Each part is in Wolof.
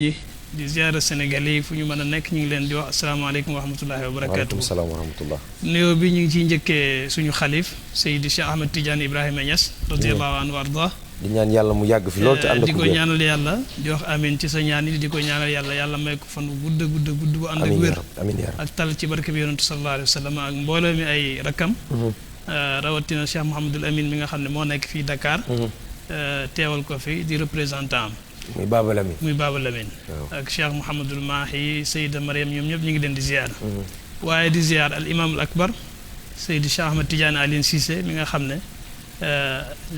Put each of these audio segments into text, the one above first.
di ziara Sénégalais yi fu ñu mën a nekk ñu ngi leen di wax asalaamaaleykum wa rahmatullahi wa barakaatu. waaleykum salaam wa rahmatullah. nuyoo bi ñu ngi ciy njëkkee suñu xalif Seydi Cheikh Ahmed Tidiane Ibrahima Niass radiyallahu anhu wa arda di ñaan yàlla mu yàgg fi loolu te ànd ak di ko ñaanal yàlla di wax amin ci sa ñaan yi di ko ñaanal yàlla may ko fan bu gudd bu ànd ak wér ak tal ci barke bi yonentu sallallahu alayhi wa sallam ak mbooloo mi ay rakkam rawatina Cheikh Mouhamadul Amin mi nga xam ne moo nekk fii Dakar teewal ko fi di représentant am muy Baba Lamine ak Cheikh Mouhamadul Mahi Seyda Mariam ñoom ñëpp ñu ngi leen di ziar waaye di ziar al imam al akbar Seydi Cheikh Ahmed Tidiane Aline Cissé mi nga xam ne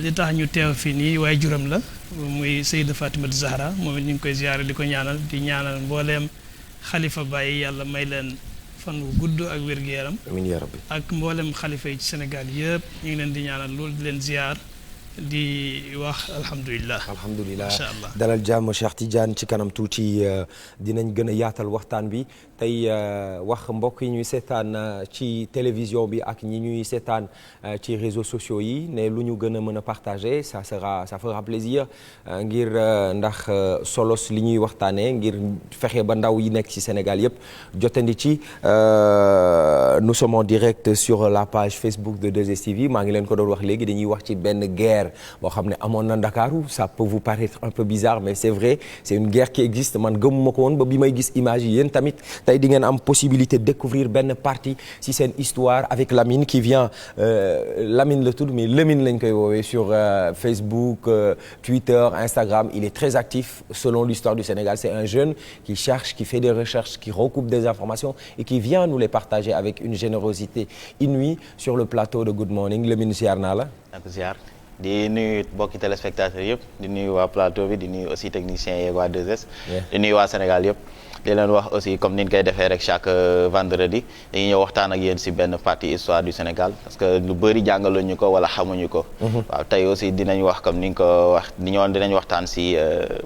li tax ñu teew fii nii waaye juram la muy Seyda Fatimatu Zahra moom it ñu ngi koy ziare di ko ñaanal di ñaanal mbooleem xalifa Baye yàlla may leen fan wu gudd ak wér-gu-yaram amiin yaa rabbi ak mboolem xalifa yi ci Sénégal yëpp ñu ngi leen di ñaanal loolu di leen ziar di wax alhamdulilah macha allah dalal jàmm Cheikh Tidiane ci kanam tuuti dinañ gën a yaatal waxtaan bi tey wax mbokk yi ñuy seetaan ci télévision bi ak ñi ñuy seetaan ci réseaux sociaux yi ne lu ñu gën a mën a partager ça fera plaisir ngir ndax solos li ñuy waxtaanee ngir fexe ba ndaw yi nekk ci Sénégal yëpp jotandi ci nous sommes en direct sur la page Facebook de 2STV maa ngi leen ko doon wax léegi dañuy wax ci benn guerre boo xam ne amoon na Ndakaaru ça peut vous paraître un peu bizarre mais c'est vrai c'est une guerre qui existe man gëmuma ko woon ba bi may gis image yi yéen tamit tey di ngeen am possibilité de découvrir benn partie ci seen histoire avec Lamine qui vient Lamine la tudd mais Lamine lañ koy woowee sur Facebook Twitter Instagram il est très actif selon l'histoire du Sénégal c'est un jeune qui cherche qui fait des recherches qui recoupe des informations et qui vient nous les partager avec une générosité inouïe sur le plateau de Good Morning Lamine ziar naa la di nuyu mbokki téléspectateurs yëpp di nuyu waa plateau bi di nuyu aussi techniciens yeeg waa 2S di nuyu waa Sénégal yëpp di leen wax aussi comme ni ñu koy defee rek chaque vendredi dañuy ñëw waxtaan ak yéen ci benn partie histoire du Sénégal parce que lu bëri jàngaluñu ko wala xamuñu ko waaw tey aussi dinañ wax comme ni nga ko wax dinañ waxtaan ci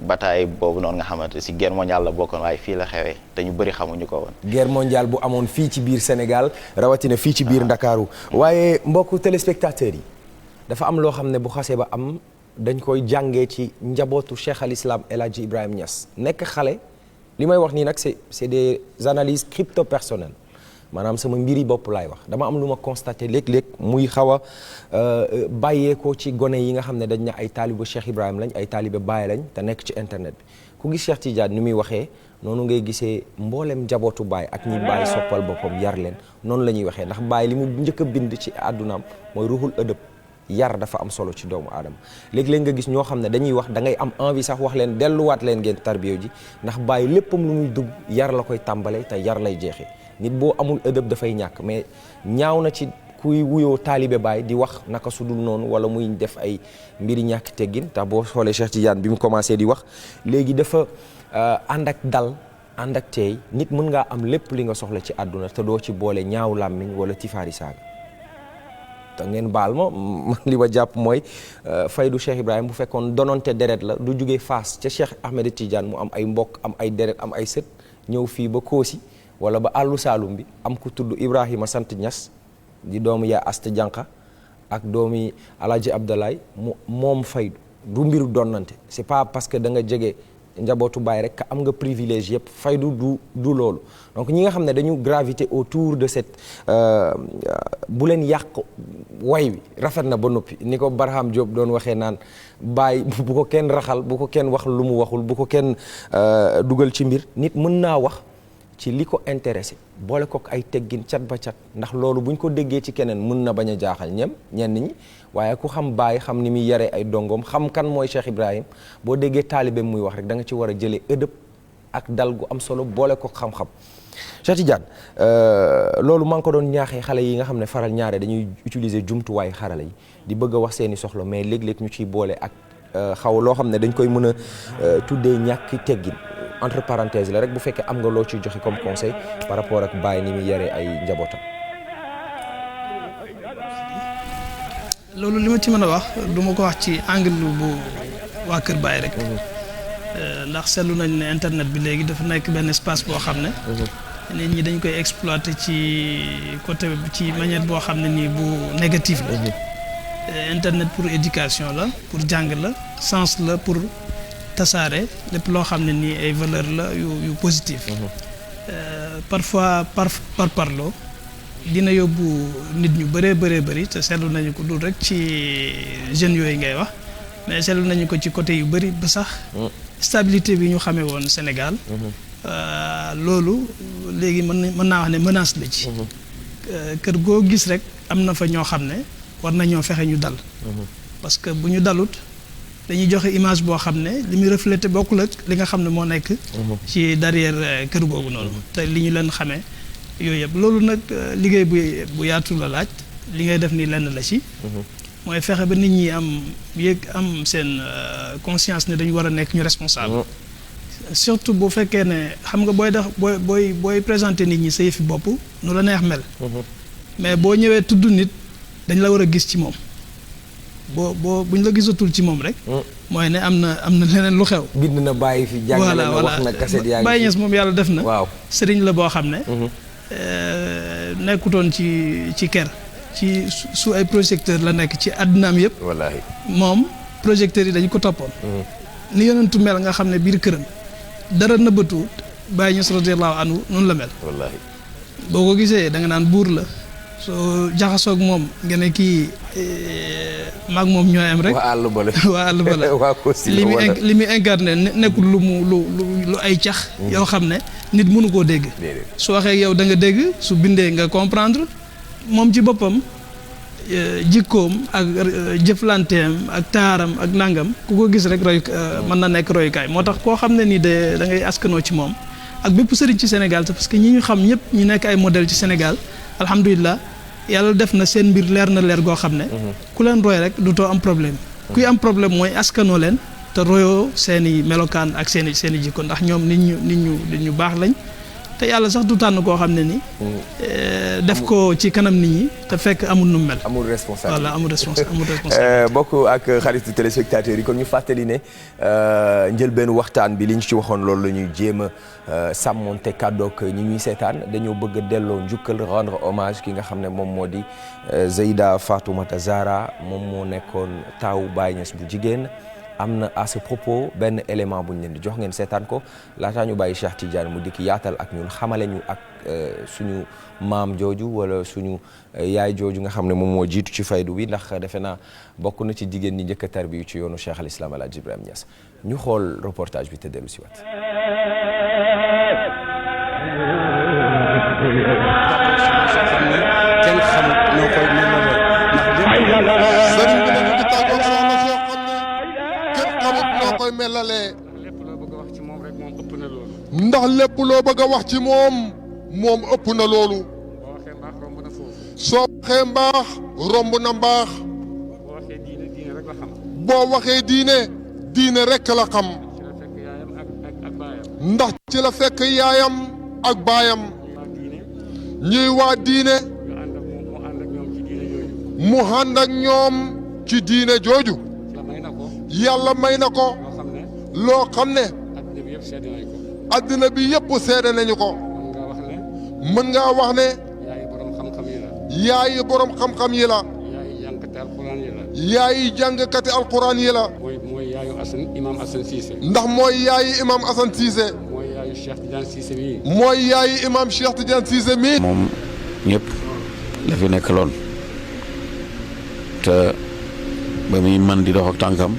bataille boobu noonu nga xamante ci guerre mondiale la bokkoon waaye fii la xewee te ñu bëri xamuñu ko woon guerre mondiale bu amoon fii ci biir Sénégal rawatina fii ci biir Ndakaaru waaye mbokku téléspectateurs yi dafa am loo xam ne bu xasee ba am dañ koy jàngee ci njabootu Cheikh al Islam El Hadji Ibrahima Niass nekk xale li may wax nii nag c'est des analyses crypto personnelles maanaam sama mbiri bopp laay wax dama am lu ma constaté léeg-léeg muy xaw a bàyyeekoo ci gone yi nga xam ne dañ ne ay taalibe Cheikh Ibrahima lañ ay taalibe Baye lañ te nekk ci internet bi ku gis Cheikh Tidiane ni muy waxee noonu ngay gisee mboolem njabootu Baye ak ñi Baye soppal boppam yar leen noonu la ñuy waxee ndax Baye li mu njëkk a bind ci àddunaam mooy ruhul ëdëb yar dafa am solo ci doomu aadama léegi-léeg nga gis ñoo xam ne dañuy wax da ngay am envie sax wax leen delluwaat leen ngeen tarbiyo ji ndax Baye léppam lu muy dugg yar la koy tàmbalee te yar lay jeexee nit boo amul ëdëb dafay ñàkk mais ñaaw na ci kuy wuyoo taalibe Baye di wax naka su dul noonu wala muy def ay mbiri ñàkk teggin tax boo xoolee Cheikh Tidiane bi mu commencé di wax léegi dafa ànd ak dal ànd ak teey nit mën ngaa am lépp li nga soxla ci àdduna te doo ci boole ñaaw làmmiñ wala tifaari saaga te ngeen baal ma li ma jàpp mooy faydu Cheikh Ibrahima bu fekkoon dononte deret la du jugee Fass ca Cheikh Ahmed Tidiane mu am ay mbokk am ay deret am ay sët ñëw fii ba Koosi wala ba àllu Saalum bi am ku tudd Ibrahima sant Niass di doomu yaa Asta Jànqa ak doomi Alaaji Abdoulaye moom faydu du mbiru donnante c'est pas parce que da nga jege njabootu Baye rek am nga privilège yëpp faydu du loolu donc ñi nga xam ne dañu gravité autour de cette bu leen yàq way wi rafet na ba noppi ni ko Barham Diop doon waxee naan Baye bu ko kenn raxal bu ko kenn wax lu mu waxul bu ko kenn dugal ci mbir nit mën naa wax ci li ko intéressé boole kook ay teggin cat ba cat ndax loolu buñ ko déggee ci keneen mën na bañ a jaaxal ñenn ñi waaye ku xam Baye xam ni muy yare ay dongoom xam kan mooy Cheikh Ibrahim boo déggee taalibe muy wax rek da nga ci war a jëlee ëdëb ak dal gu am solo boole ko xam-xam Cheikh Tidiane loolu maa ngi ko doon ñaaxee xale yi nga xam ne faral ñaare dañuy utiliser jumtuwaay xarala yi di bëgg a wax seeni soxla mais léeg-léeg ñu ciy boole ak xaw loo xam ne dañ koy mën a tuddee ñàkk teggin entre parenthèses la rek bu fekkee am nga loo ciy joxe comme conseil par rapport ak Baye ni muy yaree ay njabootam. loolu li ma ci mën a wax du ma ko wax ci angle bu waa Kër Baye rek. ndax seetlu nañ ne internet bi léegi dafa nekk benn espace boo xam ne. nit ñi dañ koy exploiter ci côté ci manière boo xam ne nii bu négatif la. internet pour éducation la pour jàng la sens la pour tasaare lépp loo xam ne nii ay valeur la yu positif parfois par parloo dina yóbbu nit ñu bëree bëri te seetlu nañu ko dul rek ci jeunes yooyu ngay wax mais seetlu nañu ko ci côté yu bëri ba sax stabilité bi ñu xamee woon Sénégal loolu léegi mën naa wax ne menace la ci kër goo gis rek am na fa ñoo xam ne war nañoo fexe ñu dal parce que bu ñu dalut dañuy joxe image boo xam ne li muy reflété bokkul ak li nga xam ne moo nekk ci derrière kër googu noonu te li ñu leen xamee yooyu yëpp loolu nag liggéey bu yaatu la laaj li ngay def ni lenn la ci mooy fexe ba nit ñi am seen conscience ne dañu war a nekk ñu responsable surtout bu fekkee ne xam nga booy présenter nit ñi sa yëfi bopp nu la neex mel mais boo ñëwee tudd nit dañ la war a gis ci moom buñ la gisatul ci moom rek mooy ne am na leneen lu xew bind na bàyyi fi jàngale na wax na kaset yaa ngi Baye Niass moom yàlla def na waaw sëriñ la boo xam ne nekkutoon ci kër ci su ay projecteur la nekk ci àddinaam yëpp wallaahi moom projecteurs yi dañu ko toppoon ni yonentu mel nga xam ne biir këram dara nëbbatu Baye Niass radiyallahu anhu noonu la mel wallaahi boo ko gisee da nga naan buur la soo jaxasoog moom nga ne kii maag moom ñooy am rek waa àll ba la waa àll ba la li muy incarné nekkul lu ay cax yoo xam ne nit mënu koo dégg su waxee yow da nga dégg su bindee nga comprendre moom ci boppam jikkoom ak jëflanteem ak taaram ak nangam ku ko gis rek roy mën na nekk royukaay moo tax koo xam ne nii da ngay askanoo ci moom ak bépp sëriñ ci Sénégal parce que ñi ñu xam ñëpp ñu nekk ay modèle ci Sénégal alhamdulilah yàlla def na seen mbir leer na leer goo xam ne ku leen roy rek du too am problème kuy am problème mooy askanoo leen te royoo seeni melokaan ak seeni jikko ndax ñoom nit ñu baax lañ te yàlla sax du tànn koo xam ne ni def ko ci kanam nit ñi te fekk amul nu mel. amul responsable voilà amul responsable. bokk ak xaritu téléspectateurs yi kon ñu fàttali ne njëlbéenu waxtaan bi li ñu ci waxoon loolu la ñuy jéem a sàmmonte kàddoog ñi ñuy seetaan dañoo bëgg a delloo njukkal rendre hommage ki nga xam ne moom moo di Zeyda Fatoumata Zahra moom moo nekkoon taawu Baye Niass bu jigéen. am na à ce propos benn élément bu ñu leen di jox ngeen seetaan ko laataa ñu bàyyi Cheikh Tidiane mu dikk yaatal ak ñun xamale ñu ak suñu maam jooju wala suñu yaay jooju nga xam ne moom moo jiitu ci faydu bi ndax defe naa bokk na ci jigéen ñi njëkk a tarbiyu ci yoonu Cheikh al Islam El Hadj Ibrahima Niass ñu xool reportage bi te dellu si waat. kenn xam noo koy koy melalee lépp loo bëgg a wax ci moom rek moom ëpp na loolu. ndax lépp loo bëgg a wax ci moom ëpp na loolu. boo waxee mbaax romb na foofu. soo waxee mbaax romb na mbaax. boo waxee diine diine rek la xam. boo waxee diine rek la xam. ci la fekk yaayam ak baayam. ndax ci la fekk yaayam ak baayam. ñuy waa diine. mu ànd ak ñoom ci diine jooju. yàlla may na ko. loo xam ne. adduna bi yëpp seede nañu ko. mën ngaa wax ne. yaayi borom xam-xam yi la. yaayi jàngkati alquran yi la. mooy yaayu imam Assane Cissé. ndax mooy yaayi imam Assane Cissé. mooy yaayu Cheikh Tidiane Cissé mii. mooy yaayi imam Cheikh Tidiane Cissé mii. moom ñëpp la fi nekkaloon te ba muy man di dox ak tànkam.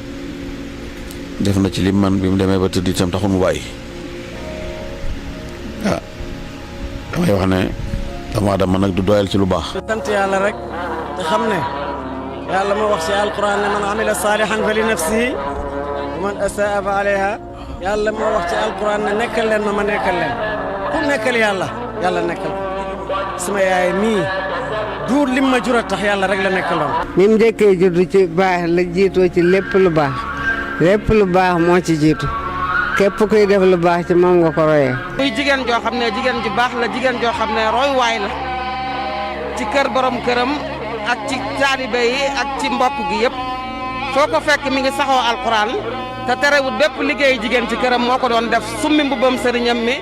def na ci lim man bi mu demee ba tëdd itam taxul mu bàyyi damay wax ne doomu aadama nag du doyal ci lu baax. sant yàlla rek te xam ne yàlla moo wax ci alquran ne man amila saalihan fa li nafsihi wa man asaa fa alayha yàlla moo wax ci alquran ne nekkal leen ma nekkal leen ku nekkal yàlla nekkal sama yaay mii duur lim ma jura tax yàlla rek la nekkaloon. mi mu njëkkee juddu ci baax la jiitoo ci lépp lu baax. lépp lu baax moo ci jiitu képp kuy def lu baax ci moom nga ko royee. muy jigéen joo xam ne jigéen ju baax la jigéen joo xam ne roy waay la ci kër borom këram ak ci taalibe yi ak ci mbokk gi yëpp foo ko fekk mi ngi saxoo alquran te terewut bépp liggéey jigéen ci këram moo ko doon def summi mbubam sëriñam mi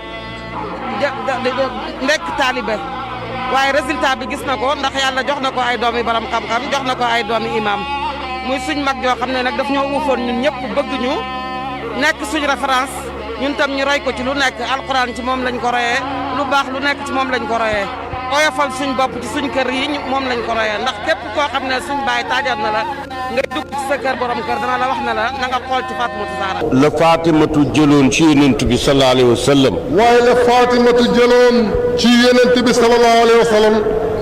nekk taalibe waaye résultat bi gis na ko ndax yàlla jox na ko ay doomi borom xam-xam jox na ko ay doomi imam muy suñ mag joo xam ne nag daf ñoo uufoon ñun ñëpp bëgg ñu nekk suñu référence ñun tam ñu roy ko ci lu nekk alxuraan ci moom lañ ko royee lu baax lu nekk ci moom lañ ko royee oyofal suñ bopp ci suñ kër yi moom lañ ko royee ndax képp koo xam ne suñ baay taajal na la ngay dugg ci sa kër borom kër dana la wax na la na nga xool ci Fatimatu Zahra la Fatimatu jëloon ci yonent bi sallallahu alayhi wa sallam waaye la Fatimatu jëloon ci yonent bi sallallahu alayhi wa sallam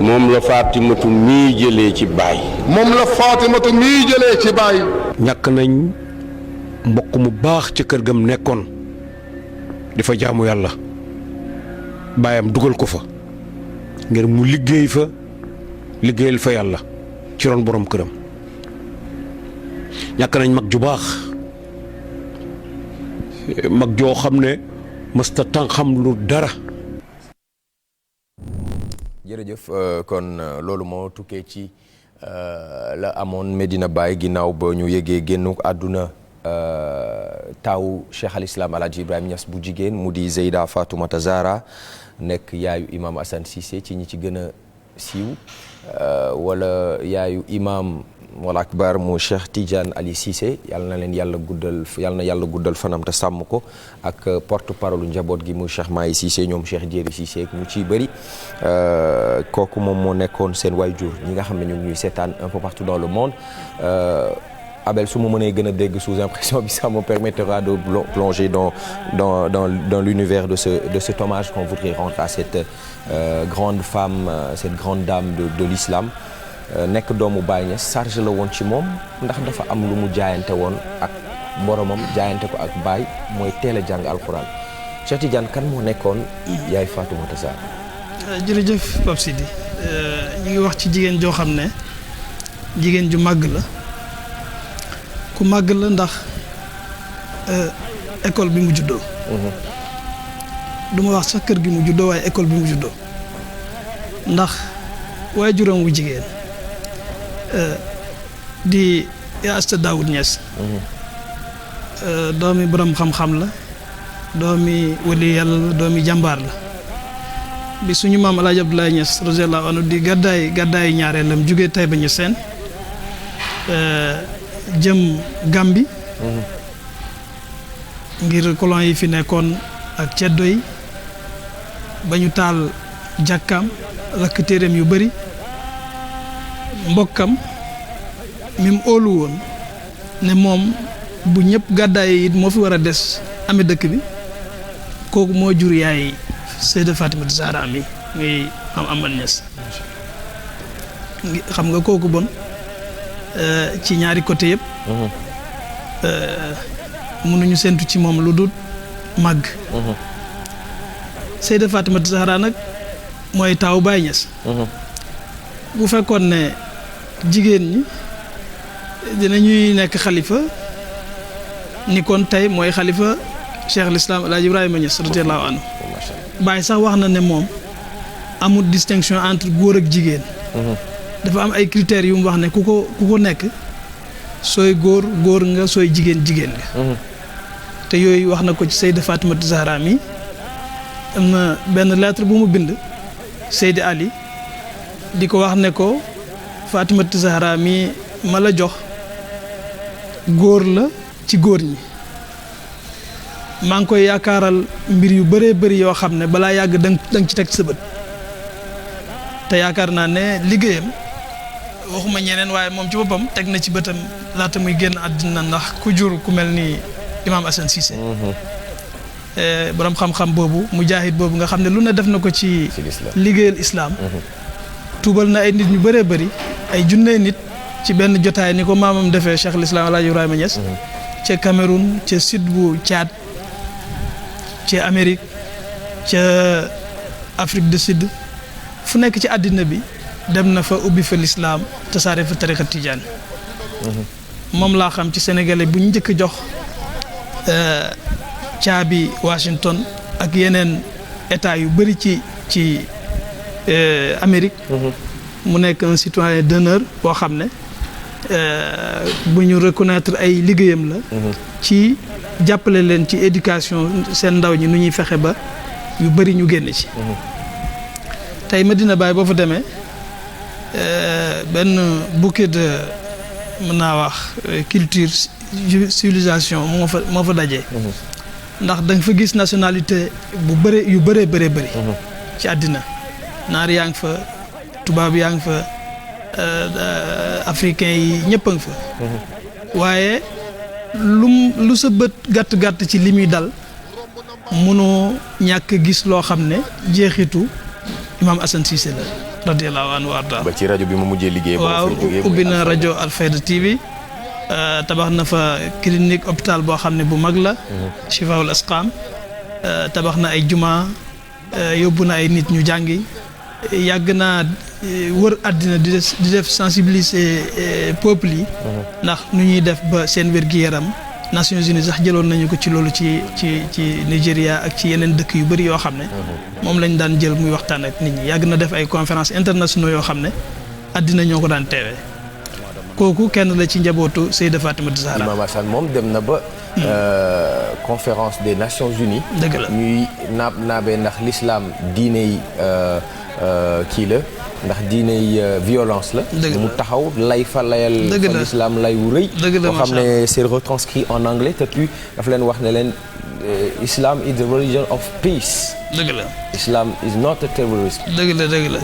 moom la Fatimatu mii jëlee ci baay moom la Fatimatu mii jëlee ci baay ñàkk nañ mbokk mu baax ca kër gam nekkoon di fa jaamu yàlla baayam dugal ko fa ngir mu liggéey fa liggéeyal fa yàlla ci ron borom këram ñàkk nañ mag ju baax mag joo xam ne mësta tan xam lu dara. jërëjëf kon loolu moo tukkee ci la amoon Medina Baye ginnaaw ba ñu yëgee génnu àdduna taawu Cheikh al Islam Alhaji Ibrahima Niass bu jigéen mu di Zeyda Fatoumata Zahra nekk yaayu imam Assane Cissé ci ñi ci gën a siiw wala yaayu imam wala akbar mu Cheikh Tidiane Ali Cissé yàlla na leen yàlla guddal fanam te sàmm ko ak porte parole njaboot gi mu Cheikh Mahi Cissé ñoom Cheikh Jéeri Cissé ak ñu ciy bëri kooku moom moo nekkoon seen waajur ñi nga xam ne ñu ngi ñuy seetaan un peu partout dans le monde Abel su ma mënee gën a dégg sous impression bi ça me permettra de plonger dans l'univers de cet hommage qu'on voudrait rendre à cette grande femme cette grande dame de l'islam nekk doomu Baye Niass charge la woon ci moom ndax dafa am lu mu jaayante woon ak boromam jaayante ko ak Baye mooy teel a jàng alxuraan Cheikh Tidiane kan moo nekkoon yaay Fatoumata Zahra. jërëjëf Pape Sidi ñu ngi wax ci jigéen joo xam ne jigéen ju màgg la ku màgg la ndax école bi mu juddoo. du ma wax sax kër gi mu juddoo waaye école bi mu juddoo ndax waajuram wu jigéen di Asta Daoud Niass. doomi borom xam-xam la doomi wali yàlla la doomi jàmbaar la bi suñu maam El Hadj Abdoulaye Niass radiyallahu anhu di gàddaay ñaareelam jugee Taïba Niassène jëm Gàmbi ngir colon yi fi nekkoon ak ceddo yi ba ñu taal jàkkaam lakk téereem yu bari mbokkam mi mu óolu woon ne moom bu ñëpp gàddaay it moo fi war a des amee dëkk bi kooku moo jur yaay Seyda Fatimata Zahra mi muy am Amal Niass xam nga kooku bon ci ñaari côté yëpp mënuñu séntu ci moom lu dul màgg Seyda Fatimata Zahra nag mooy taawu Baye Niass bu fekkoon ne jigéen ñi dinañuy nekk xalifa ni kon tey mooy xalifa Cheikh al-Islam Alhaji Ibrahima Niass radiyallahu anhu Baye sax wax na ne moom amul distinction entre góor ak jigéen dafa am ay critères yu mu wax ne ku ko nekk sooy góor nga sooy jigéen nga te yooyu wax na ko ci Seyda Fatimata Zahra mi am na benn lettre bu mu bind Seydi Ali di ko wax ne ko Fatimata Zahra mi ma la jox góor la ci góor ñi maa ngi koy yaakaaral mbir yu bëree bëri yoo xam ne balaa yàgg danga ci teg sa bët te yaakaar naa ne liggéeyam waxuma ñeneen waaye moom ci boppam teg na ci bëtam laata muy génn àddina ndax ku jur ku mel ni Imam Assane Cissé borom xam-xam boobu mujaahid boobu nga xam ne lu ne def na ko ci liggéeyal islam tuubal na ay nit ñu bëree bëri ay junnee nit ci benn jotaay ni ko maamam defee Cheikh al-Islam Alhaji Ibrahima Niass ca Cameroun ca sud bu Tchad ca Amérique ca Afrique du Sud fu nekk ci àddina bi dem na fa ubbi fa l'islam tasaare fa tariqa tijaan moom laa xam ci sénégalais bu ñu njëkk jox caabi Washington ak yeneen état yu bëri ci Amérique mu nekk un citoyen d'honneur boo xam ne bu ñu reconnaître ay liggéeyam la ci jàppale leen ci éducation seen ndaw ñi nu ñuy fexe ba yu bëri ñu génn ci tey Medina Baye boo fa demee benn bouquet de mën naa wax culture civilisation moo fa dajee ndax da nga fa gis nationalité bu yu bëree bëri ci àddina naar yaa ngi fa tubaab yaa ngi fa africain yi ñëpp a ngi fa waaye lu sa bët gàtt ci li muy dal mënoo ñàkk gis loo xam ne jeexitu Imam Assane Cissé la radiyallahu anhu warda ba ci rajo bi mu mujjee liggéey waaw ubbi na rajo Alfayda TV tabax na fa clinique hôpital boo xam ne bu mag la Chifaul Asqam tabax na ay juma yóbbu na ay nit ñu jàngi yàgg naa wër àddina di def sensibiliser peuple yi ndax nu ñuy def ba seen wér-gi-yaram Nations Unies sax jëloon nañu ko ci loolu ci Nigéria ak ci yeneen dëkk yu bëri yoo xam ne moom lañ daan jël muy waxtaan ak nit ñi yàgg na def ay conférences internationaux yoo xam ne àddina ñoo ko daan teewee kooku kenn la ci njabootu Seyda Fatimata Zahra. Imam Assane moom dem na ba conférence des Nations Unies. dëgg la ñuy naabee ndax l'islam diine yi kii la ndax diine yi violence la. mu taxaw lay fa layal. dëgg la l'islam lay wu rëy. dëgg la boo xam ne c'est retranscrit en anglais te puis daf leen wax ne leen Islam is the religion of peace. dëgg la Islam is not a terrorist. dëgg la dëgg la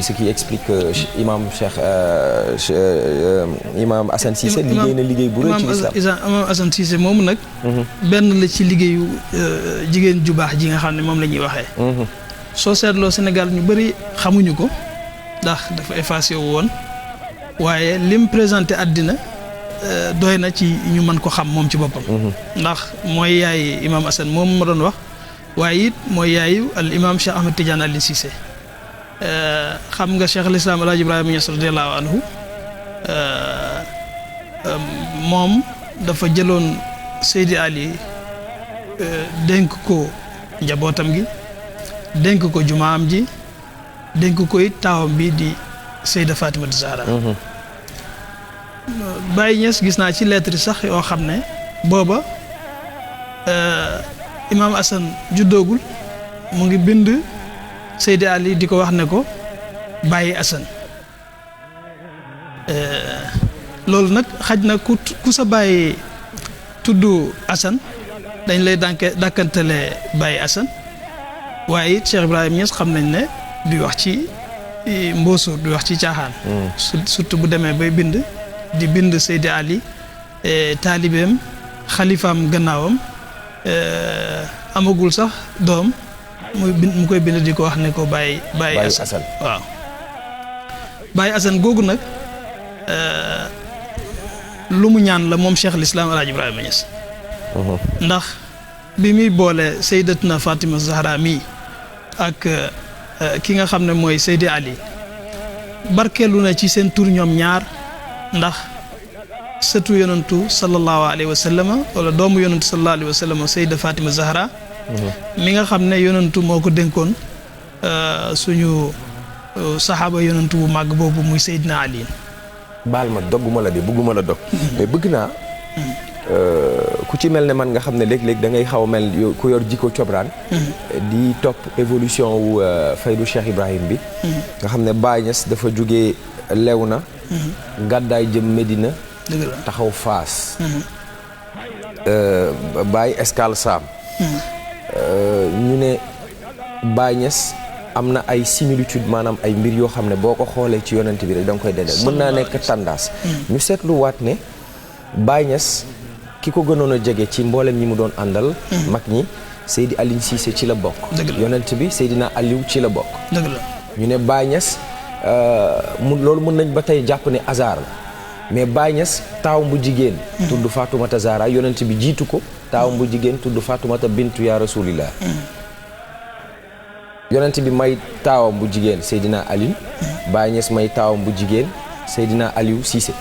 ce qui explique que Imam Assane Cissé liggéey na liggéey bu rëy ci l'islam. Imam Assane Cissé moomu nag. benn la ci liggéeyu jigéen ju baax ji nga xam ne moom la ñuy waxee. soo seetloo Sénégal ñu bëri xamuñu ko ndax dafa effacé wu woon waaye lim présenté àddina doy na ci ñu mën ko xam moom ci boppam. ndax mooy yaay Imam Assane moom ma doon wax. waaye it mooy yaayu al imam Cheikh Ahmed Tidiane Alioune Cissé xam nga Cheikh al Islam El Hadj Ibrahima Niass radiyallahu anhu moom dafa jëloon Seydi Ali dénk ko njabootam gi dénk ko jumaam ji dénk ko it taawam bi di Seyda Fatimata Zahra. Baye Niass gis naa ci lettre sax yoo xam ne booba. Imam Assane juddoogul mu ngi bind Seydi Ali di ko wax ne ko bàyyi Assane loolu nag xaj na ku sa bàyyi tudd Assane dañ lay dàkkantale bàyyi Assane waaye it Cheikh Ibrahima Niass xam nañ ne du wax ci mbóosóor du wax ci caaxaan surtout bu demee bay bind di bind Seydi Ali taalibeem xalifaam gannaawam amagul sax doom mu koy bind di ko wax ne ko bàyyi Assane waaw bàyyi Assane googu nag lu mu ñaan la moom Cheikh l'Islam El Hadj Ibrahima Niass ndax bi muy boole Seydatuna Fatima Zahra mi ak ki nga xam ne mooy Seydi Ali barkeelu na ci seen tur ñoom ñaar ndax sëtu yonantu sallallahu alayhi wa sallam wala doomu yonantu sallallahu alayhi wa sallam Seyda Fatima Zahra mi nga xam ne yonantu moo ko dénkoon suñu saxaaba yonantu bu màgg boobu muy Seydina Ali. baal ma dogguma la de bëgguma la dog mais bëgg naa ku ci mel ne man nga xam ne léeg-léeg da ngay xaw a mel ku yor jikko cobraan di topp évolution wu Faydu Cheikh Ibrahim bi nga xam ne Baye Niass dafa jógee Léona gàddaay jëm Médina taxaw Faas Baye Escale Sam ñu ne Baye Niass am na ay similitude maanaam ay mbir yoo xam ne boo ko xoolee ci yonent bi rek da nga koy dendal mën naa nekk tendance ñu seetluwaat ne Baye Niass ki ko gënoon a jege ci mboolem ñi mu doon àndal mag ñi Seydi Alioune Cissé ci la bokk yonent bi Seydina Aliou ci la bokk ñu ne Baye Niass loolu mën nañ ba tey jàpp ne hasard la mais Baye Niass taawam bu jigéen tudd Fatoumata Zahra yonent bi jiitu ko taawam bu jigéen tudd Fatoumata bintu ya rasulillah yonent bi may taawam bu jigéen Seydina Aliou Baye Niass may taawam bu jigéen Seydina Aliou Cissé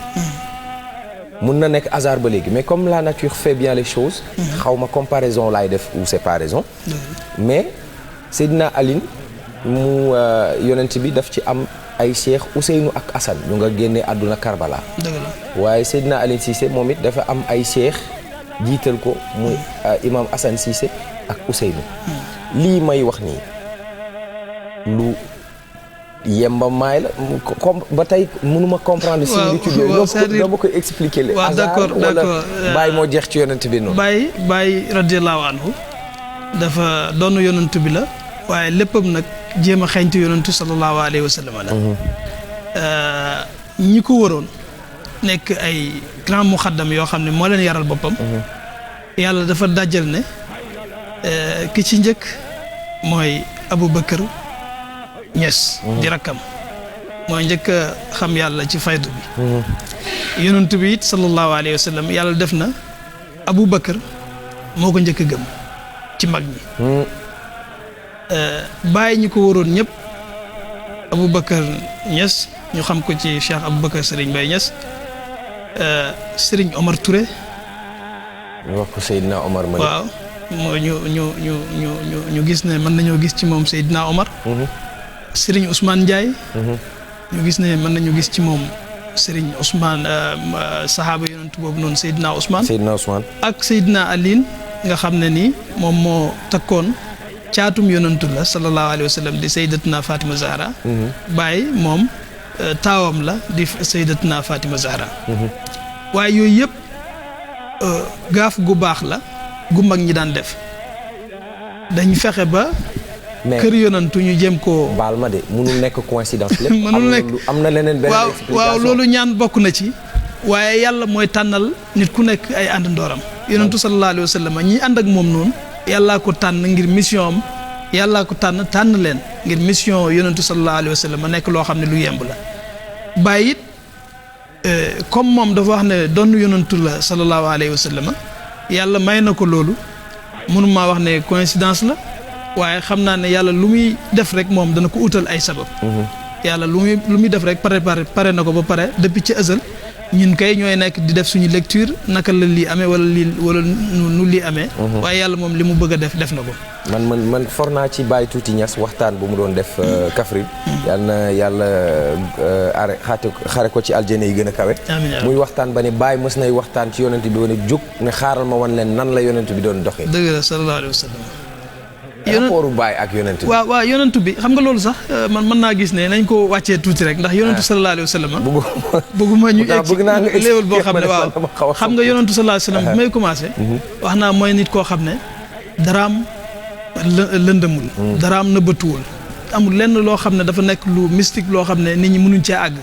mun na nekk hasard ba léegi mais comme la nature fait bien les choses xaw ma comparaison laay def ou séparation mais Seydina Aliou mu yonent bi daf ci am ay Cheikh Ousseynou ak Assane ñu nga génnee àdduna Karbala waaye Seydina Aliou Cissé moom it dafa am ay Cheikh jiital ko muy imam Assane Cissé ak Ousseynou lii may wax nii lu yemba maay la comme ba tey mënuma comprendre similitude yooyu doo ma koy expliquer le hasard wala Baye moo jeex ci yonent bi noonu Baye radiyallahu anhu dafa doon yonent bi la waaye léppam nag jéem a xeeñtu yonentu sallallahu alayhi wa sallam la ñi ko waroon nekk ay grand muxaddam yoo xam ne moo leen yaral boppam yàlla dafa dajjal ne ki ci njëkk mooy Aboubacar Niass di rakkam mooy njëkk a xam yàlla ci faydu bi yonent bi it sallallahu alayhi wa sallam yàlla def na Aboubacar moo ko njëkk a gëm ci mag ñi bàyyi ñi ko waroon ñëpp Aboubacar Niass ñu xam ko ci Cheikh Aboubacar Serigne Baye Niass Serigne Omar Touré. ñu wax ko Seydina Omar. waaw moo ñu gis ne mën nañoo gis ci moom Seydina Omar. Serigne Ousmane Ndiaye. ñu gis ne mën nañu gis ci moom Serigne Ousmane saxaaba yonent boobu noonu Seydina Ousmane. Seydina Ousmane. ak Seydina Aline nga xam ne ni moom moo takkoon caatum yonentu la sallallahu alayhi wa sallam di Sayyidatuna Fatima Zahra. Baye moom taawam la di Sayyidatuna Fatima Zahra. waaye yooyu yëpp gaaf gu baax la gu mag ñi daan def dañ fexe ba. kër yonantu ñu jéem koo. baal ma de mënul nekk coïncidence lépp. mënul nekk am na leneen benn explication. waaw loolu ñaan bokk na ci. waaye yàlla mooy tànnal nit ku nekk ay àndandooram. yonantu sallallahu alayhi wa sallam ñi ànd ak moom noonu. yàllaa ko tànn ngir mission am yàllaa ko tànn leen ngir mission yonantu sallallahu alayhi wa sallam nekk loo xam ne lu yemb la. Baye it comme moom dafa wax ne doon yonantu la sallallahu alayhi wa sallam yàlla may na ko loolu mënumaa wax ne coïncidence la. waaye xam naa ne yàlla lu muy def rek moom dana ko utal ay sabab. yàlla lu muy def rek pare na ko ba pare depuis ci ësal ñun kay ñooy nekk di def suñu lecture naka la lii amee wala nu lii amee. waaye yàlla moom li mu bëgg a def na ko. man for naa ci Baye Tuuti Niass waxtaan bu mu doon def Kaffrine. yàlla na yàlla xare ko ci aljana yi gën a kawe. muy waxtaan ba ne Baye mës nay waxtaan ci yonent bi ba ne jóg ne xaaral ma wan leen nan la yonent bi doon doxee. dëgg la sallallahu alayhi wa sallam. rapportu Baye ak yonent bi. waaw yonent bi xam nga loolu sax man mën naa gis ne nañ ko wàccee tuuti rek ndax yonentu sallallahu alayhi wa sallam. bëgguma ñu egg léewal boo xam ne waaw xam nga yonentu sallallahu alayhi wa sallam bi may commencé. wax naa mooy nit koo xam ne daraam lëndëmul. daraam nëbbatuwul. amul lenn loo xam ne dafa nekk lu mystique loo xam ne nit ñi mënuñ cee àgg.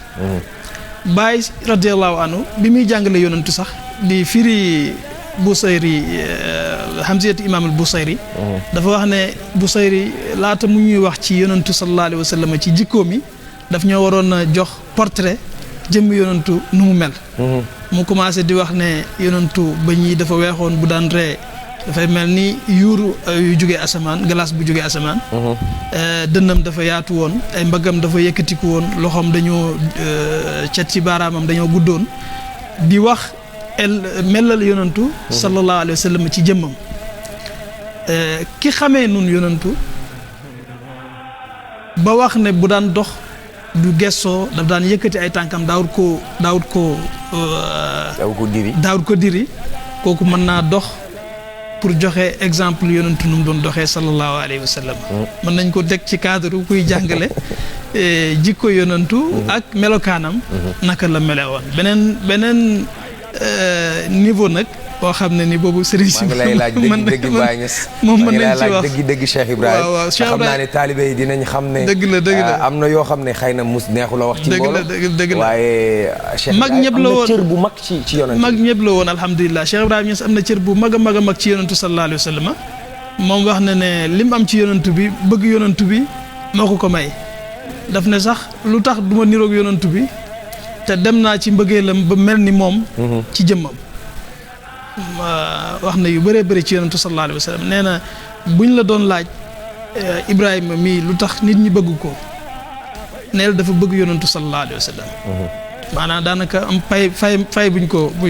Baye radiyallahu anhu bi muy jàngale yonentu sax di firi Busayri Hamziyatu Imaam al-Busayri dafa wax ne Busayri laata mu ñuy wax ci yonantu sallallahu alayhi wa sallam ci jikkoom yi daf ñoo waroon a jox portrait jëmm yonantu nu mu mel. mu commencé di wax ne yonantu ba ñi dafa weexoon bu daan ree dafay mel ni yuuru yu jógee asamaan glace bu jógee asamaan. dënnam dafa yaatu woon ay mbaggam dafa yëkkatiku woon loxoom dañoo cet ci baaraamam dañoo guddoon di wax. melal yonantu sallallahu alayhi wa sallam ci jëmmam ki xamee nun yonantu ba wax ne bu daan dox du gessoo daf daan yëkkati ay tànkam daawut ko diri kooku mën naa dox pour joxe exemple yonantu nu mu doon doxee sallallahu alayhi wa sallam mën nañ ko teg ci cadre kuy jàngale jikko yonantu ak melokaanam naka la mele woon beneen niveau nag boo xam ne ni boobu Serigne si. maa ngi lay laaj dëgg Baye Niass. moom mën nañ ci wax dëgg Cheikh Ibrahima. waaw Cheikh xam naa ne taalibe yi dinañ xam ne. dëgg la am na yoo xam ne xëy na mus neexu la wax. ci mbooloo dëgg la waaye. Cheikh mag ñëpp la woon am na cër bu mag ci yonent. mag ñëpp la woon alhamdulilah Cheikh Ibrahima Niass am na cër bu mag a mag ci yonentu sallallahu alayhi wa sallam moom wax na ne lim am ci yonentu bi bëgg yonentu bi moo ko may daf ne sax lu tax du ma niroog yonentu bi te dem naa ci mbëggeelam ba mel ni moom. ci jëmmam. wax na yu bëree bëri ci yonentu sallallahu alayhi wa sallam nee na buñ la doon laaj Ibrahima mii lu tax nit ñi bëgg ko neel dafa bëgg yonentu sallallahu alayhi wa sallam maanaam daanaka am fay buñ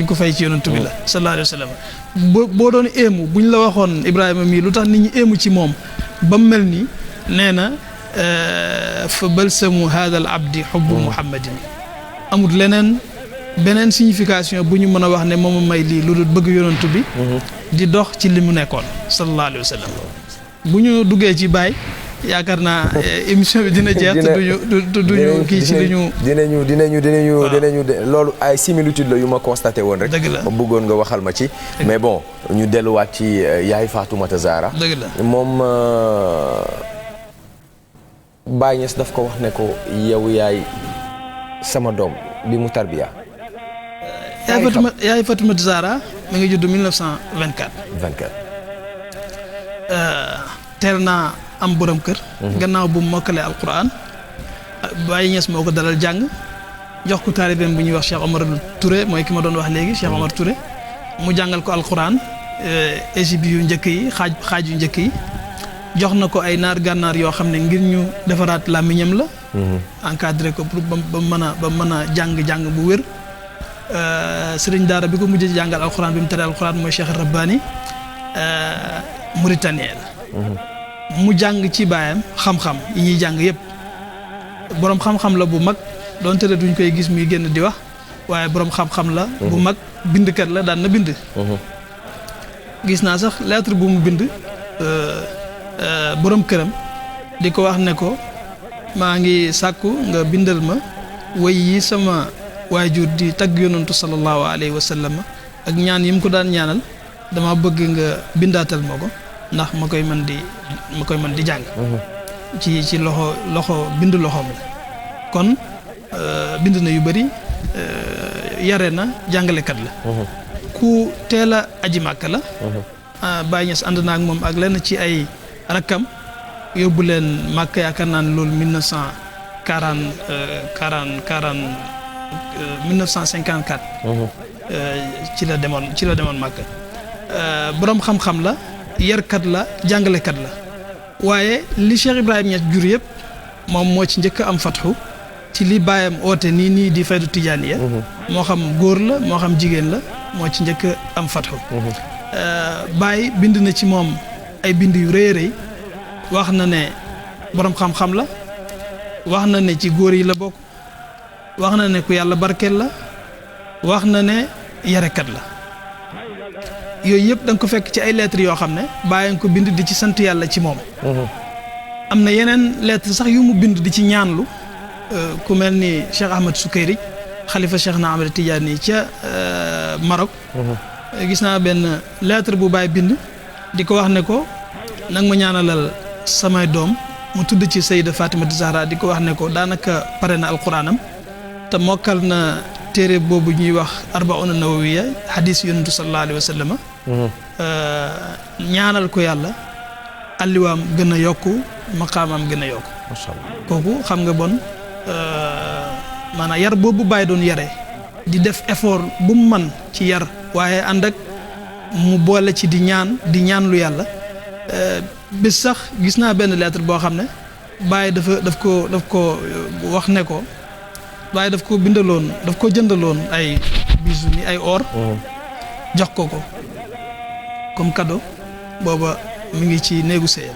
ko fay ci yonentu bi la sallallahu alayhi wa sallam boo doon éemu buñ la waxoon Ibrahima mii lu tax nit ñi éemu ci moom ba mu mel ni nee na fa balsamu hada al abdi hubbu muhammadin amul beneen signification bu ñu mën a wax ne moom may lii lu dul bëgg yonantu bi di dox ci li mu nekkoon sallallahu alayhi wa sallam bu ñu duggee ci Baye yaakaar naa émission bi dina jeex te duñu kii ci dinañu loolu ay similitude la yu ma constaté woon rek. dëgg la ma bëggoon nga waxal ma ci. mais bon ñu delluwaat ci yaay Fatoumata Zahra. dëgg la moom Baye Niass daf ko wax ne ko yow yaay sama doom bi mu tarbiya. yaay Fatoumata Zahra mi ngi judd 1924. 24. teel naa am borom kër. gannaaw bu mu mokkalee alquran. Baye Niass moo ko dalal jàng jox ko taalibeem bu ñuy wax Cheikh Omar Touré mooy ki ma doon wax léegi Cheikh Omar Touré mu jàngal ko alquran égypte yu njëkk yi xaaj yu njëkk yi jox na ko ay naar gànnaar yoo xam ne ngir ñu defaraat làmmiñam la. encadré ko pour ba mën a jàng bu wér. sëriñ daara bi ko mujjee jàngal alquran bi mu tere alquran mooy Cheikh Rabbani Mauritanien la. mu jàng ci baayam xam-xam yi ñuy jàng yëpp boroom xam-xam la bu mag donte ne duñ koy gis muy génn di wax waaye boroom xam-xam la. bu mag bindkat la daan na bind. gis naa sax lettre bu mu bind boroom këram di ko wax ne ko maa ngi sàkku nga bindal ma way yi sama waajur di tagg yonantu sallallahu alayhi wa sallam ak ñaan yi mu ko daan ñaanal dama bëgg nga bindaatal ma ko ndax ma koy mën di jàng. ci loxo bind loxoom la kon bind na yu bari yare na jàngalekat la. ku teel a aji màkk la. Baye Niass ànd naa ak moom ak lenn ci ay rakkam yóbbu leen màkk yaakaar naa ne loolu 1954. ci la demoon màkk. boroom xam-xam la yarkat la jàngalekat la waaye li Cheikh Ibrahima Niass jur yëpp moom moo ci njëkk am fatxu ci li baayam oote nii di faydu tijaaniya moo xam góor la moo xam jigéen la moo ci njëkk am fatxu. Baye bind na ci moom ay bind yu rëy rëy wax na ne boroom xam-xam la wax na ne ci góor yi la bokk wax na ne ku yàlla barkeel la wax na ne yarekat la yooyu yëpp da nga ko fekk ci ay lettres yoo xam ne Baye nga ko bind di ci sant yàlla ci moom. am na yeneen lettres sax yu mu bind di ci ñaanlu ku mel ni Cheikh Ahmed Soukayrij xalifa Cheikh na Ahmed Tidiane ca Maroc. gis naa benn lettre bu Baye bind di ko wax ne ko nag ma ñaanalal samay doom mu tudd ci Sayida Fatoumata Zahra di ko wax ne ko daanaka pare na alquranam te mokkal na téere boobu ñuy wax arbauna nawawiya hadis yonentu sallallahu alayhi wa sallam. ñaanal ko yàlla alliwaam gën a yokku maqaamam gën a yokku. macha allah kooku xam nga bon maanaam yar boobu Baye doon yare di def effort bu mu man ci yar waaye ànd ak mu boole ci di ñaan lu yàlla bés sax gis naa benn lettre boo xam ne Baye daf ko wax ne ko Baye daf ko bindaloon daf ko jëndaloon ay bijoux ni ay or jox ko comme cadeau booba mi ngi ci néegu sëyam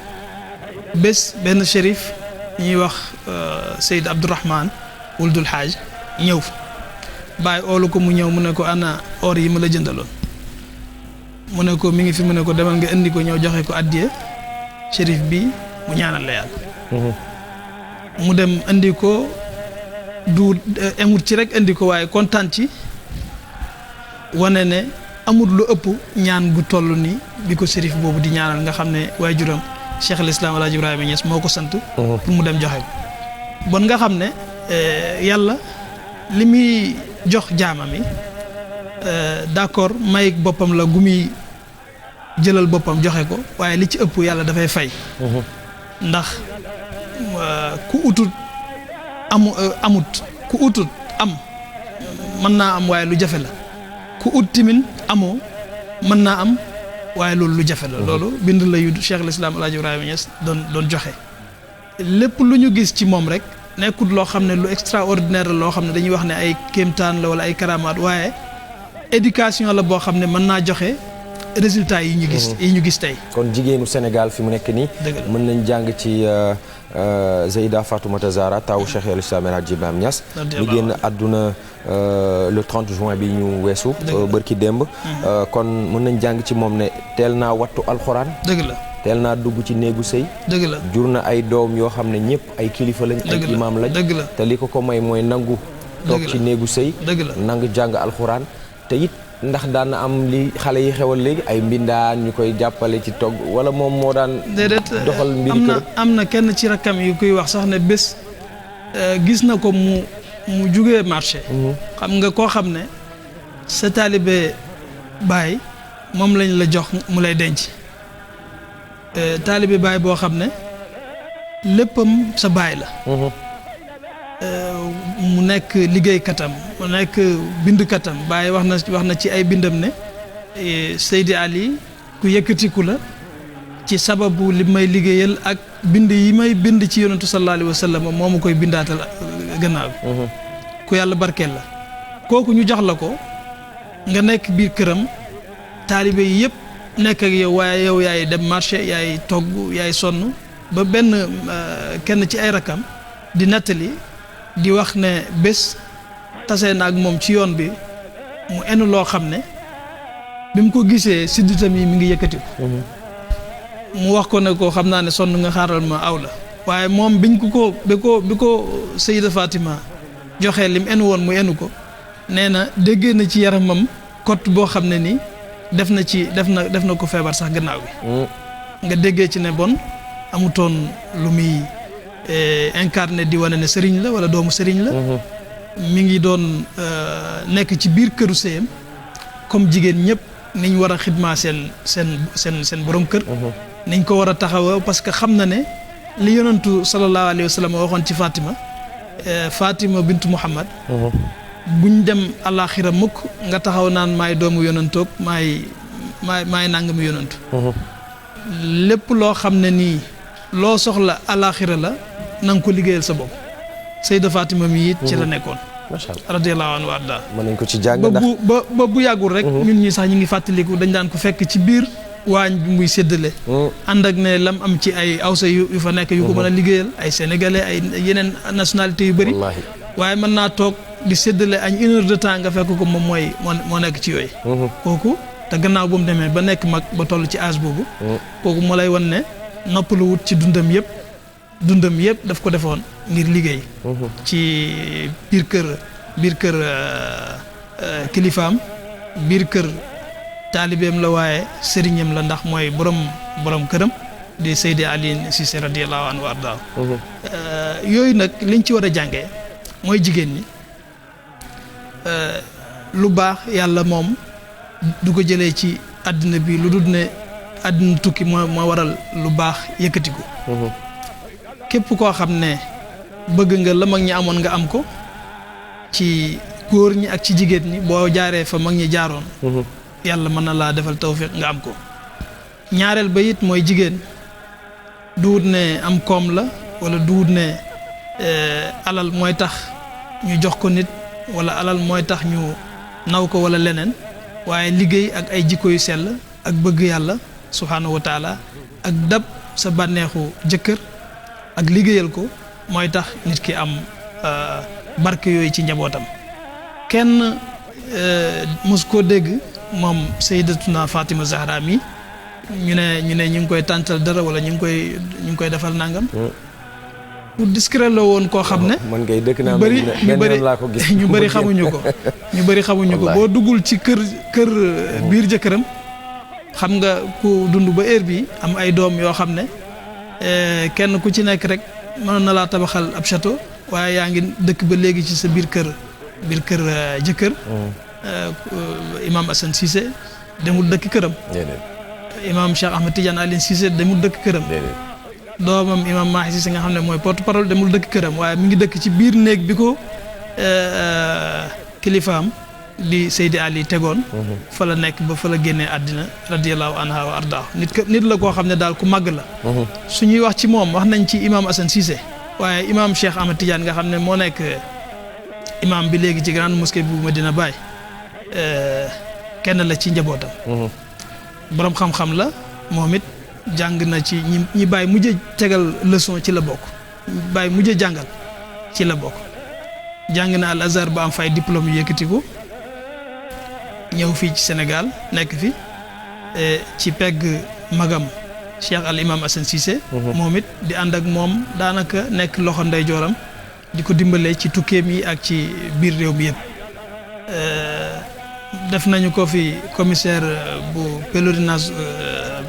bés benn shérif ñuy wax Seyd Abdourahman Wuldul Haaj ñëw Baye oolu ko mu ñëw mu ne ko ana or yi ma la jëndaloon mu ne ko mi ngi fi mu ne ko demal nga indi ko ñëw joxe ko addiye shérif bi mu ñaanal la yàlla. mu dem indi ko du emut ci rek indi ko waaye kontaan ci wane ne amul lu ëpp ñaan gu toll ni bi ko shérif boobu di ñaanal nga xam ne waaye juróom Cheikh al Islam El Hadj Ibrahima Niass moo ko sant. pour mu dem joxe ko bon nga xam ne yàlla li muy jox jaamam yi d'accord may boppam la gu muy jëlal boppam joxe ko waaye li ci ëpp yàlla dafay fay. ndax ku utut amut ku utut am mën naa am waaye lu jafe la ku ut timin amoo mën naa am waaye loolu lu jafe la. loolu bind la yu Cheikh al Islam El Hadj Ibrahima Niass doon joxe lépp lu ñu gis ci moom rek. nekkul loo xam ne lu extraordinaire la loo xam ne dañuy wax ne ay kéemtaan la wala ay karamaat waaye éducation la boo xam ne mën naa joxe résultats yi ñu gis tey. kon jigéenu Sénégal fi mu nekk nii. mën nañ jàng ci Zeyda Fatoumata Zahra tawu Cheikh al Islam El Hadj Ibrahima Niass. mi génn àdduna le 30 juin bi ñu weesu. bërki démb. kon mën nañ jàng ci moom ne teel naa wattu alxuraan. dëgg la teel naa dugg ci néegu sëy. dëgg la jur na ay doom yoo xam ne ñëpp ay kilifa lañ. ay imaam lañ. dëgg la te li ko may mooy nangu. toog ci néegu sëy. dëgg la nangu jàng alxuraan te it ndax daan na am li xale yi xewal léegi ay mbindaan ñu koy jàppale ci togg wala moom moo daan. déedéet doxal mbiri kër. am na kenn ci rakkam yu koy wax sax ne bés gis na ko mu jugee marché. xam nga koo xam ne sa taalibe baay moom lañ la jox mu lay denc taalibe baay boo xam ne léppam sa baay la. mu nekk liggéeykatam mu nekk bindkatam Baye wax na ci ay bindam ne Seydi Ali ku yëkkatiku la ci sababu li may liggéeyal ak bind yi may bind ci yonentu sallallahu alayhi wa sallam moo ma koy bindaatal gannaaw ku yàlla barkeel la kooku ñu jox la ko nga nekk biir këram taalibe yi yëpp nekk ak yow waaye yow yaay dem marché yaay togg yaay sonn ba benn kenn ci ay rakam di nettali di wax ne bés tase na ak moom ci yoon bi mu enu loo xam ne bi mu ko gisee sidditam yi mi ngi yëkkatiku mu wax ko ne ko xam naa ne sonn nga xaaral ma aw la waaye moom biñ bi ko Sayida Fatima joxee lim enu woon mu enu ko nee na déggee na ci yaramam kot boo xam ne nii def na ko feebar sax gannaaw bi nga déggee ci ne bon amutoon lu muy incarné di wane ne sëriñ la wala doomu sëriñ la mi ngi doon nekk ci biir këru sëyam comme jigéen ñëpp niñ war a xidmaa seen borom kër niñ ko war a taxawa parce que xam na ne li yonantu sallallahu alayhi wa sallam waxoon ci Fatima bintu Muhammad buñ dem àllaaxira mukk nga taxaw naan maay doomu yonantoog maay nangami yonantu lépp loo xam ne nii loo soxla àllaaxira la na nga ko liggéeyal sa bopp Sayda Fatima mi it ci la nekkoon macha allah radiyallahu anhu warda mën nañ ko ci jàng ndax ba bu yàggul rek ñun ñi sax ñu ngi fàttaliku dañ daan ko fekk ci biir waañ bi muy séddale ànd ak ne lam am ci ay awsa yu fa nekk yu ko mën a liggéeyal ay sénégalais ay yeneen nationalité yu bëri waaye mën naa toog di séddale añ 1 heure de temps nga fekk ko moom moo nekk ci yooyu kooku te gannaaw bu mu demee ba nekk mag ba toll ci âge boobu kooku moo lay wan ne noppalu wut ci dundam yëpp daf ko defoon ngir liggéey ci biir kër kilifaam biir kër taalibeem la waaye sëriñam la ndax mooy borom këram di Seydi Aliou Cissé radiyallahu anhu wa ardaahu yooyu nag liñ ci war a jàngee mooy jigéen ñi lu baax yàlla moom du ko jëlee ci àddina bi lu dul ne àddina tukki moo waral lu baax yëkkatiku képp koo xam ne bëgg nga la mag ñi amoon nga am ko ci góor ñi ak ci jigéen ñi boo jaaree fa mag ñi jaaroon yàlla mën na laa defal tawfiq nga am ko ñaareel ba it mooy jigéen duwut ne am koom la wala duwut ne alal mooy tax ñu jox ko nit wala alal mooy tax ñu naw ko wala leneen waaye liggéey ak ay jikko yu sell ak bëgg yàlla subhaanahu wa taala ak dab sa bànneexu jëkkër ak liggéeyal ko mooy tax nit ki am barke yooyu ci njabootam kenn mos koo dégg moom Sayyidatuna Fatima Zahra mi ñu ne ñu ngi koy tàntal dara wala ñu ngi koy defal nangam pour discret la woon koo xam ne man ngay dëkk naa ñu bëri xamuñu ko boo duggul ci kër biir jëkkëram xam nga ku dund ba heure bi am ay doom yoo xam ne kenn ku ci nekk rek mënoon na laa tabaxal ab château waaye yaa ngi dëkk ba léegi ci sa biir kër jëkkër Imam Assane Cissé demul dëkk këram Imam Cheikh Ahmed Tidiane Aline Cissé demul dëkk këram doomam Imam Mahi Cissé nga xam ne mooy porte parole demul dëkk këram waaye mi ngi dëkk ci biir néeg bi ko kilifaam di Seydi Ali tegoon fa la nekk ba fa la génnee àddina radiyallahu anha wa ardaahu nit la koo xam ne daal ku màgg la su ñuy wax ci moom wax nañ ci Imam Assane Cissé waaye Imam Cheikh Ahmed Tidiane nga xam ne moo nekk imam bi léegi ci grande mosquée bu Medina Baye kenn la ci njabootam boroom xam-xam la moom it jàng na ci ñi Baye mujj tegal leçon ci la bokk Baye mujj jàngal ci la bokk jàng na Al Azhar ba am fay diplôme yu yëkkatiku ñëw fii ci Sénégal nekk fi ci pegg magam Cheikh al imam Assane Cissé. moom it di ànd ak moom daanaka nekk loxo ndeyjooram di ko dimbalee ci tukkeem yi ak ci biir réew mi yëpp. def nañu ko fi commissaire bu pèlerinage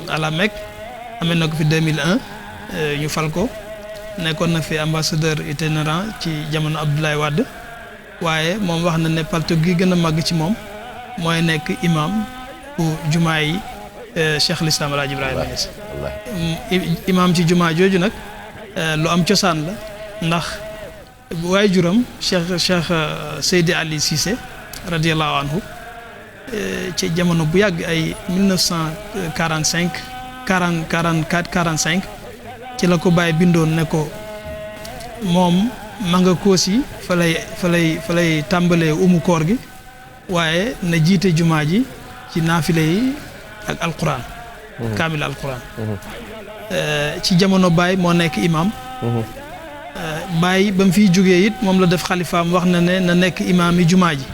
à la Mecque amee na ko fi 2001 ñu fal ko nekkoon na fi ambassadeur itinérant ci jamono Abdoulaye Wade waaye moom wax na ne palto gi gën a màgg ci moom mooy nekk imam bu jumaa yi Cheikh l'Islam El Hadj Ibrahima Niass. imam ci jumaa jooju nag lu am cosaan la ndax waaye juram Cheikh Seydi Ali Cissé radiyallahu anhu ci jamono bu yàgg ay 1945 45 ci la ko bàyyi bindoon ne ko moom ma nga Koosi fa lay tàmbalee koor gi waaye na jiite jumaa ji ci naafile yi ak alquran kaamil alquran ci jamono Baye moo nekk imam Baye ba mu fiy jógee it moom la def xalifaam wax na ne na nekk imam yi jumaa ji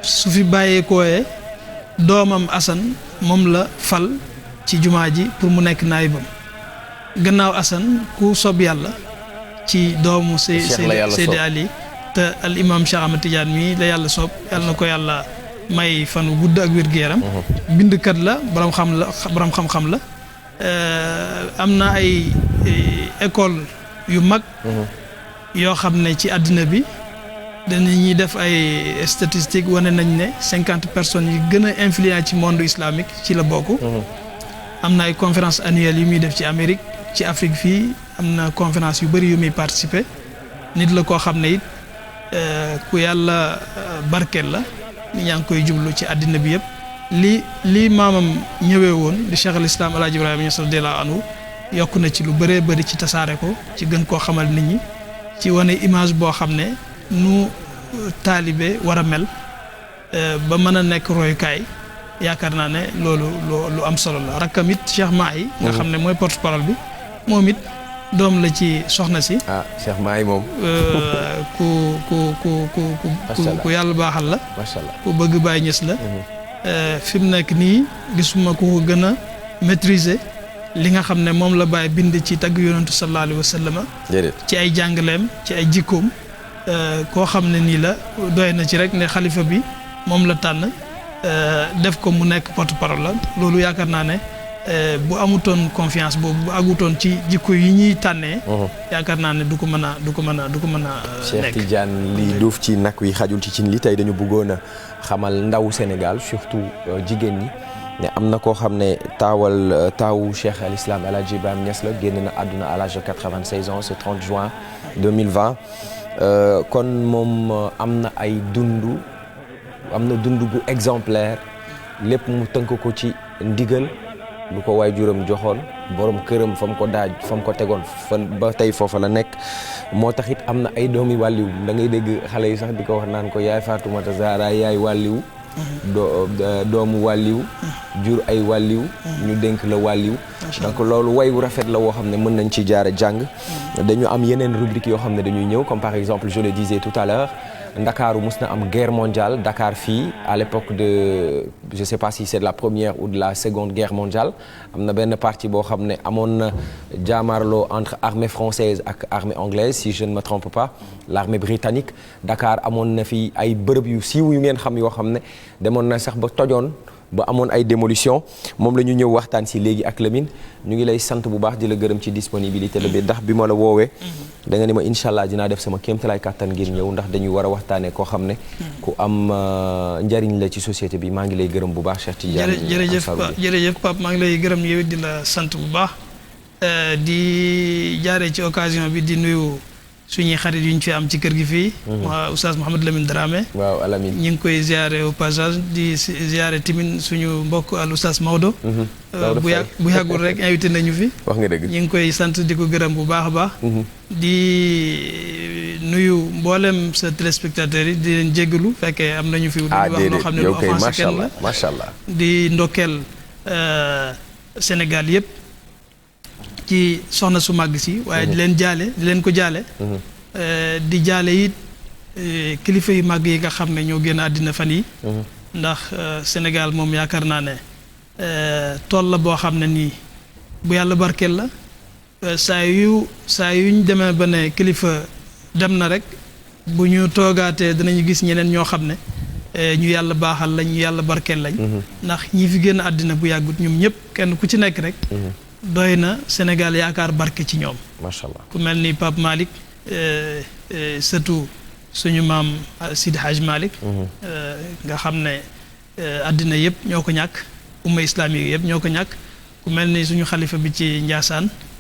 su fi bàyyee kooyee doomam Assane moom la fal ci jumaa ji pour mu nekk naayibam gannaaw Assane ku sob yàlla ci doomu Seydi Ali te al imam Cheikh Ahmed Tidiane mii la yàlla soob yàlla na ko yàlla may fan wu gudd ak wér-gu-yaram bindkat la borom xam-xam la am na ay école yu mag yoo xam ne ci àddina bi dañuy def ay statistiques wane nañ ne 50 personnes yi gën a influent ci monde islamique ci la bokk. am na ay conférences annuelles yu muy def ci Amérique ci Afrique fii am na conférence yu bëri yu muy participer nit la koo xam ne it ku yàlla barkeel la nit ñaa ngi koy jublu ci àddina bi yëpp li maamam ñëwee woon di Cheikh al Islam El Hadj Ibrahima Niass radiyallahu anhu yokk na ci lu bëree bëri ci tasaare ko ci gën koo xamal nit ñi ci wane image boo xam ne nu taalibe war a mel ba mën a nekk royukaay yaakaar naa ne loolu lu am solo la rakkam it Cheikh Mahi nga xam ne mooy porte-parole bi moom it doom la ci soxna si. Cheikh Mahi moom. ku yàlla baaxal la. macha allah ku bëgg Baye Niass la. fi mu nekk nii gisuma ku ko gën a maîtriser li nga xam ne moom la Baye bind ci tagg yonantu sallallahu alayhi wa sallam. ci ay jàngaleem ci ay jikkoom. koo xam ne nii la doy na ci rek ne xalifa bi moom la tànn def ko mu nekk porte-parole la loolu yaakaar naa ne bu amutoon confiance boobu bu agutoon ci jikko yi ñuy tànnee. yaakaar naa ne du ko mën a nekk. Cheikh Tidiane li duuf ci nag wi xajul ci cin li tey dañu bëggoon a xamal ndawu Sénégal surtout jigéen ñi ne am na koo xam ne taawu Cheikh al Islam El Hadj Ibrahima Niass la génn na àdduna à l'âge de 96 ans ce 30 juin 2020. kon moom am na dund bu exemplaire lépp mu tënk ko ci ndigal lu ko waajuram joxoon borom këram fa mu ko daaj fa mu ko tegoon fan ba tey foofa la nekk moo tax it am na ay doomi wàlliw da ngay dégg xale yi sax di ko wax naan ko yaay Fatoumata Zahra yaay wàlliw doomu wàlliw jur ay wàlliw ñu dénk la wàlliw donc loolu way wu rafet la woo xam ne mën nañ ci jaare jàng dañu am yeneen rubrique yoo xam ne dañuy ñëw comme par exemple je le disais tout à l'heure Ndakaaru mus na am guerre mondiale Dakar fii à l'époque de je sais pas si c'est de la première ou de la seconde guerre mondiale am na benn partie boo xam ne amoon na jaamarloo entre armée française ak armée anglaise si je ne me trompe pas l'armée britannique Dakar amoon na fi ay bërëb yu siiw yu ngeen xam yoo xam ne demoon na sax ba tojoon ba amoon ay démolition moom la ñu ñëw waxtaan si léegi ak Lamine ñu ngi lay sant bu baax di la gërëm ci disponibilité la bi ndax bi ma la woowee da nga ne ma incha allah dinaa def sama kéemtalaay kàttan ngir ñëw ndax dañuy war a waxtaanee koo xam ne ku am njariñ la ci société bi maa ngi lay gërëm bu baax Cheikh Tidiane jërëjëf Pape maa ngi lay gërëm yow di la sant bu baax di jaaree ci occasion bi di nuyu suñuy xarit yu ñu fi am ci kër gi fii. Oustaz Mouhamed Lamine Dramé. waaw Alamine ñu ngi koy ziare au passage di ziare tamit suñu mbokk al Oustaz Maodo. bu yàggul rek invité nañu fi. wax nga dëgg ñu ngi koy sant di ko gërëm bu baax a baax. di nuyu mboolem sa téléspectateurs yi di leen jéggalu fekkee am nañu fi. wax loo xam ne lu offensé kenn la macha allah di ndokkeel Sénégal yëpp. ci soxna su màgg si waaye di leen ko jaale di jaale it kilifa yu màgg yi nga xam ne ñoo génn àddina fan yi ndax Sénégal moom yaakaar naa ne tool la boo xam ne nii bu yàlla barkeel la saa yuñ demee ba ne kilifa dem na rek bu ñu toogaatee danañu gis ñeneen ñoo xam ne ñu yàlla baaxal lañ ñu yàlla barkeel lañ ndax ñi fi génn àddina bu yàggut ñoom ñëpp kenn ku ci nekk rek doy na Sénégal yaakaar barke ci ñoom macha allah ku mel ni Pape Malick surtout suñu maam Sidi Hadj Malick nga xam ne àddina yëpp ñoo ko ñàkk umma islamique yëpp ñoo ko ñàkk ku mel ni suñu xalifa bi ci Ndiassane